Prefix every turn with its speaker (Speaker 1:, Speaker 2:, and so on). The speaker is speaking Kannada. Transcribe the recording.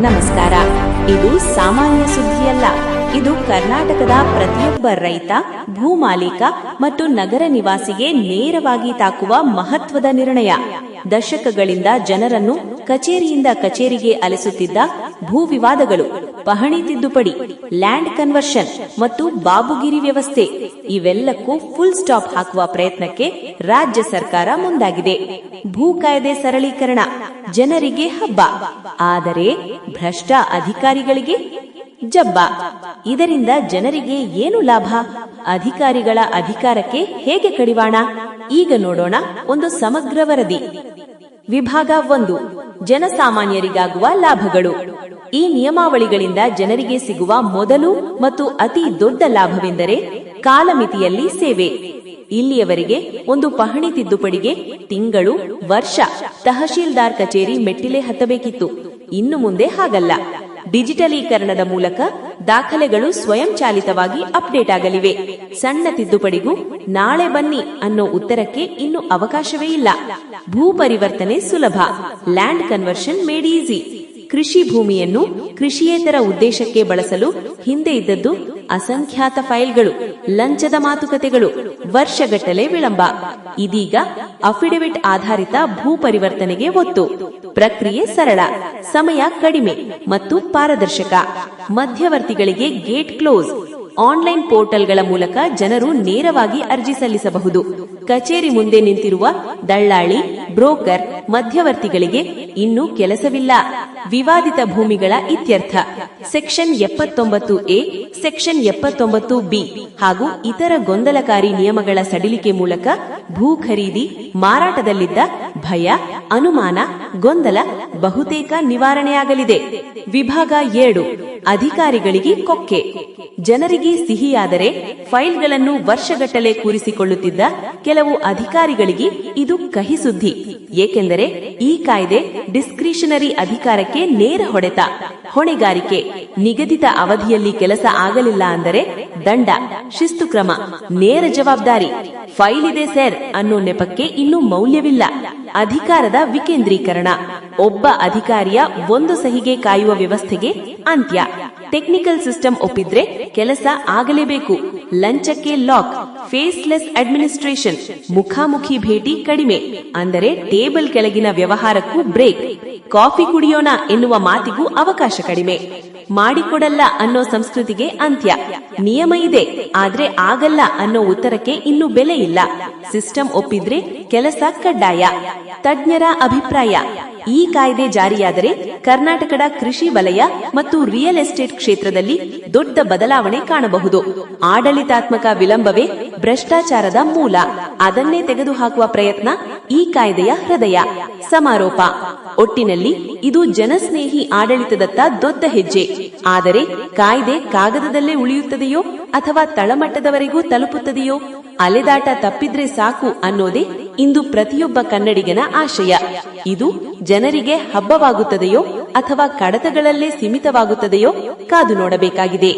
Speaker 1: ನಮಸ್ಕಾರ. ಇದು ಸಾಮಾನ್ಯ ಸುದ್ದಿಯಲ್ಲ. ಇದು ಕರ್ನಾಟಕದ ಪ್ರತಿಯೊಬ್ಬ ರೈತ, ಭೂಮಾಲೀಕ ಮತ್ತು ನಗರ ನಿವಾಸಿಗೆ ನೇರವಾಗಿ ತಾಕುವ ಮಹತ್ವದ ನಿರ್ಣಯ. ದಶಕಗಳಿಂದ ಜನರನ್ನು ಕಚೇರಿಯಿಂದ ಕಚೇರಿಗೆ ಅಲೆಸುತ್ತಿದ್ದ ಭೂ ವಿವಾದಗಳು, ಪಹಣಿ ತಿದ್ದುಪಡಿ, ಲ್ಯಾಂಡ್ ಕನ್ವರ್ಷನ್ ಮತ್ತು ಬಾಬುಗಿರಿ ವ್ಯವಸ್ಥೆ ಇವೆಲ್ಲಕ್ಕೂ ಫುಲ್ ಸ್ಟಾಪ್ ಹಾಕುವ ಪ್ರಯತ್ನಕ್ಕೆ ರಾಜ್ಯ ಸರ್ಕಾರ ಮುಂದಾಗಿದೆ. ಭೂ ಕಾಯ್ದೆ ಸರಳೀಕರಣ ಜನರಿಗೆ ಹಬ್ಬ, ಆದರೆ ಭ್ರಷ್ಟ ಅಧಿಕಾರಿಗಳಿಗೆ ಜಬ್ಬ. ಇದರಿಂದ ಜನರಿಗೆ ಏನು ಲಾಭ? ಅಧಿಕಾರಿಗಳ ಅಧಿಕಾರಕ್ಕೆ ಹೇಗೆ ಕಡಿವಾಣ? ಈಗ ನೋಡೋಣ ಒಂದು ಸಮಗ್ರ ವರದಿ. ವಿಭಾಗ 1, ಜನಸಾಮಾನ್ಯರಿಗಾಗುವ ಲಾಭಗಳು. ಈ ನಿಯಮಾವಳಿಗಳಿಂದ ಜನರಿಗೆ ಸಿಗುವ ಮೊದಲು ಮತ್ತು ಅತಿ ದೊಡ್ಡ ಲಾಭವೆಂದರೆ ಕಾಲಮಿತಿಯಲ್ಲಿ ಸೇವೆ. ಇಲ್ಲಿಯವರೆಗೆ ಒಂದು ಪಹಣಿ ತಿದ್ದುಪಡಿಗೆ ತಿಂಗಳು, ವರ್ಷ ತಹಶೀಲ್ದಾರ್ ಕಚೇರಿ ಮೆಟ್ಟಿಲೆ ಹತ್ತಬೇಕಿತ್ತು. ಇನ್ನು ಮುಂದೆ ಹಾಗಲ್ಲ. ಡಿಜಿಟಲೀಕರಣದ ಮೂಲಕ ದಾಖಲೆಗಳು ಸ್ವಯಂಚಾಲಿತವಾಗಿ ಅಪ್ಡೇಟ್ ಆಗಲಿವೆ. ಸಣ್ಣ ತಿದ್ದುಪಡಿಗೂ ನಾಳೆ ಬನ್ನಿ ಅನ್ನೋ ಉತ್ತರಕ್ಕೆ ಇನ್ನು ಅವಕಾಶವೇ ಇಲ್ಲ. ಭೂ ಪರಿವರ್ತನೆ ಸುಲಭ. Land conversion made easy. ಕೃಷಿ ಭೂಮಿಯನ್ನು ಕೃಷಿಯೇತರ ಉದ್ದೇಶಕ್ಕೆ ಬಳಸಲು ಹಿಂದೆ ಇದ್ದದ್ದು ಅಸಂಖ್ಯಾತ ಫೈಲ್ಗಳು, ಲಂಚದ ಮಾತುಕತೆಗಳು, ವರ್ಷಗಟ್ಟಲೆ ವಿಳಂಬ. ಇದೀಗ ಅಫಿಡವಿಟ್ ಆಧಾರಿತ ಭೂ ಪರಿವರ್ತನೆಗೆ ಒತ್ತು. ಪ್ರಕ್ರಿಯೆ ಸರಳ, ಸಮಯ ಕಡಿಮೆ ಮತ್ತು ಪಾರದರ್ಶಕ. ಮಧ್ಯವರ್ತಿಗಳಿಗೆ ಗೇಟ್ ಕ್ಲೋಸ್. ಆನ್ಲೈನ್ ಪೋರ್ಟಲ್ಗಳ ಮೂಲಕ ಜನರು ನೇರವಾಗಿ ಅರ್ಜಿ ಸಲ್ಲಿಸಬಹುದು. ಕಚೇರಿ ಮುಂದೆ ನಿಂತಿರುವ ದಳ್ಳಾಳಿ, ಬ್ರೋಕರ್, ಮಧ್ಯವರ್ತಿಗಳಿಗೆ ಇನ್ನೂ ಕೆಲಸವಿಲ್ಲ. ವಿವಾದಿತ ಭೂಮಿಗಳ ಇತ್ಯರ್ಥ. ಸೆಕ್ಷನ್ 79A, ಸೆಕ್ಷನ್ 79B ಹಾಗೂ ಇತರ ಗೊಂದಲಕಾರಿ ನಿಯಮಗಳ ಸಡಿಲಿಕೆ ಮೂಲಕ ಭೂ ಖರೀದಿ, ಮಾರಾಟದಲ್ಲಿದ್ದ ಭಯ, ಅನುಮಾನ, ಗೊಂದಲ ಬಹುತೇಕ ನಿವಾರಣೆಯಾಗಲಿದೆ. ವಿಭಾಗ 2, ಅಧಿಕಾರಿಗಳಿಗೆ ಕೊಕ್ಕೆ. ಜನರಿಗೆ ಸಿಹಿಯಾದರೆ ಫೈಲ್ಗಳನ್ನು ವರ್ಷಗಟ್ಟಲೆ ಕೂರಿಸಿಕೊಳ್ಳುತ್ತಿದ್ದ ಕೆಲವು ಅಧಿಕಾರಿಗಳಿಗೆ ಇದು ಕಹಿ ಸುದ್ದಿ. ಏಕೆಂದರೆ ಈ ಕಾಯ್ದೆ ಡಿಸ್ಕ್ರಿಷನರಿ ಅಧಿಕಾರಕ್ಕೆ ನೇರ ಹೊಡೆತ. ಹೊಣೆಗಾರಿಕೆ: ನಿಗದಿತ ಅವಧಿಯಲ್ಲಿ ಕೆಲಸ ಆಗಲಿಲ್ಲ ಅಂದರೆ ದಂಡ, ಶಿಸ್ತು ಕ್ರಮ, ನೇರ ಜವಾಬ್ದಾರಿ. ಫೈಲ್ ಇದೆ ಸರ್ ಅನ್ನೋ ನೆಪಕ್ಕೆ ಇನ್ನು ಮೌಲ್ಯವಿಲ್ಲ. ಅಧಿಕಾರದ ವಿಕೇಂದ್ರೀಕರಣ. ಒಬ್ಬ ಅಧಿಕಾರಿಯ ಒಂದು ಸಹಿಗೆ ಕಾಯುವ ವ್ಯವಸ್ಥೆಗೆ ಅಂತ್ಯ. ಟೆಕ್ನಿಕಲ್ ಸಿಸ್ಟಮ್ ಒಪ್ಪಿದ್ರೆ ಕೆಲಸ ಆಗಲೇಬೇಕು. ಲಂಚಕ್ಕೆ ಲಾಕ್. Faceless administration. ಮುಖಾಮುಖಿ ಭೇಟಿ ಕಡಿಮೆ, ಅಂದರೆ ಟೇಬಲ್ ಕೆಳಗಿನ ವ್ಯವಹಾರಕ್ಕೂ ಬ್ರೇಕ್. ಕಾಫಿ ಕುಡಿಯೋಣ ಎನ್ನುವ ಮಾತಿಗೂ ಅವಕಾಶ ಕಡಿಮೆ. ಮಾಡಿಕೊಡಲ್ಲ ಅನ್ನೋ ಸಂಸ್ಕೃತಿಗೆ ಅಂತ್ಯ. ನಿಯಮ ಇದೆ ಆದ್ರೆ ಆಗಲ್ಲ ಅನ್ನೋ ಉತ್ತರಕ್ಕೆ ಇನ್ನು ಬೆಲೆ ಇಲ್ಲ. ಸಿಸ್ಟಮ್ ಒಪ್ಪಿದ್ರೆ ಕೆಲಸ ಕಡ್ಡಾಯ. ತಜ್ಞರ ಅಭಿಪ್ರಾಯ: ಈ ಕಾಯ್ದೆ ಜಾರಿಯಾದರೆ ಕರ್ನಾಟಕದ ಕೃಷಿ ವಲಯ ಮತ್ತು ರಿಯಲ್ ಎಸ್ಟೇಟ್ ಕ್ಷೇತ್ರದಲ್ಲಿ ದೊಡ್ಡ ಬದಲಾವಣೆ ಕಾಣಬಹುದು. ಆಡಳಿತಾತ್ಮಕ ವಿಳಂಬವೇ ಭ್ರಷ್ಟಾಚಾರದ ಮೂಲ. ಅದನ್ನೇ ತೆಗೆದುಹಾಕುವ ಪ್ರಯತ್ನ ಈ ಕಾಯ್ದೆಯ ಹೃದಯ. ಸಮಾರೋಪ: ಒಟ್ಟಿನಲ್ಲಿ ಇದು ಜನಸ್ನೇಹಿ ಆಡಳಿತದತ್ತ ದೊಡ್ಡ ಹೆಜ್ಜೆ. ಆದರೆ ಕಾಯ್ದೆ ಕಾಗದದಲ್ಲೇ ಉಳಿಯುತ್ತದೆಯೋ ಅಥವಾ ತಳಮಟ್ಟದವರೆಗೂ ತಲುಪುತ್ತದೆಯೋ? ಅಲೆದಾಟ ತಪ್ಪಿದ್ರೆ ಸಾಕು ಅನ್ನೋದೇ ಇಂದು ಪ್ರತಿಯೊಬ್ಬ ಕನ್ನಡಿಗನ ಆಶಯ. ಇದು ಜನರಿಗೆ ಹಬ್ಬವಾಗುತ್ತದೆಯೋ ಅಥವಾ ಕಡತಗಳಲ್ಲೇ ಸೀಮಿತವಾಗುತ್ತದೆಯೋ ಕಾದು ನೋಡಬೇಕಾಗಿದೆ.